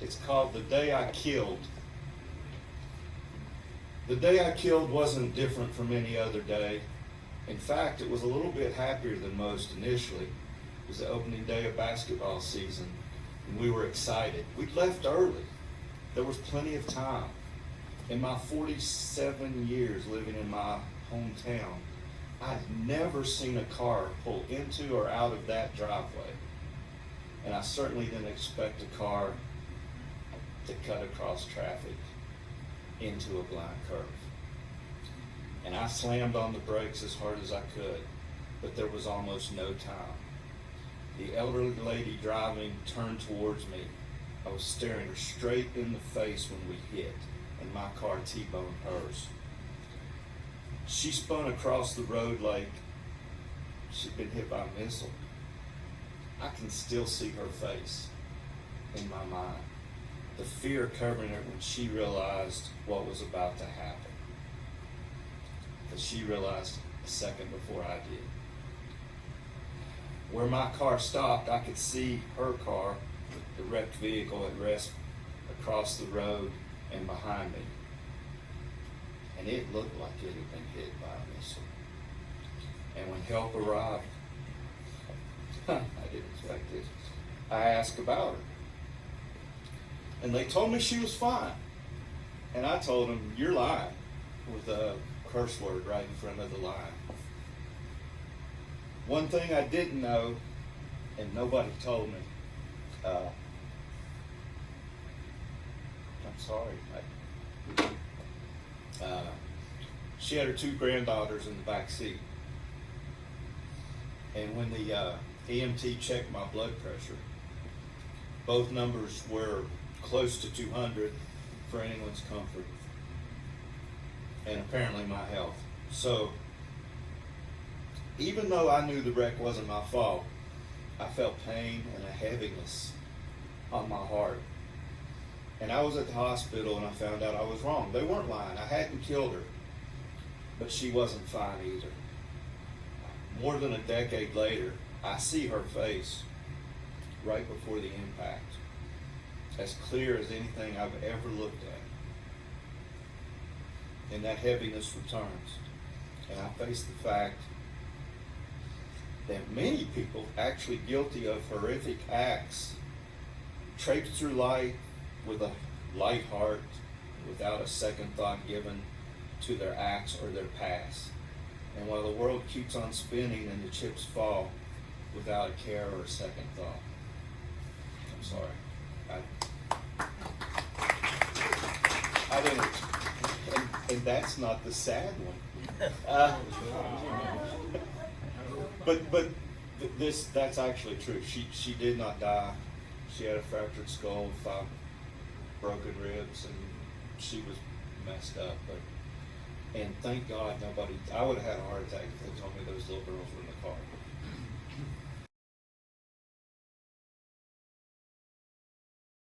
It's called The Day I Killed. The day I killed wasn't different from any other day. In fact, it was a little bit happier than most initially. It was the opening day of basketball season, and we were excited. We'd left early. There was plenty of time. In my 47 years living in my hometown, I'd never seen a car pull into or out of that driveway. And I certainly didn't expect a car to cut across traffic into a blind curve. And I slammed on the brakes as hard as I could, but there was almost no time. The elderly lady driving turned towards me. I was staring her straight in the face when we hit, and my car T-boned hers. She spun across the road like she'd been hit by a missile. I can still see her face in my mind. The fear covering her when she realized what was about to happen. Because she realized a second before I did. Where my car stopped, I could see her car, the wrecked vehicle at rest across the road and behind me. And it looked like it had been hit by a missile. And when help arrived, I didn't expect it, I asked about her. And they told me she was fine. And I told them, "You're lying," with a curse word right in front of the line. One thing I didn't know, and nobody told me, I'm sorry. She had her two granddaughters in the back seat. And when the EMT checked my blood pressure, both numbers were close to 200 for anyone's comfort, and apparently my health. So even though I knew the wreck wasn't my fault, I felt pain and a heaviness on my heart. And I was at the hospital and I found out I was wrong. They weren't lying. I hadn't killed her, but she wasn't fine either. More than a decade later, I see her face right before the impact, as clear as anything I've ever looked at. And that heaviness returns. And I face the fact that many people actually guilty of horrific acts traipse through life with a light heart, without a second thought given to their acts or their past. And while the world keeps on spinning and the chips fall, without a care or a second thought. I'm sorry. I didn't, and that's not the sad one. That's actually true. She did not die. She had a fractured skull, 5 broken ribs, and she was messed up. And thank God nobody. I would have had a heart attack if they told me those little girls were in the car.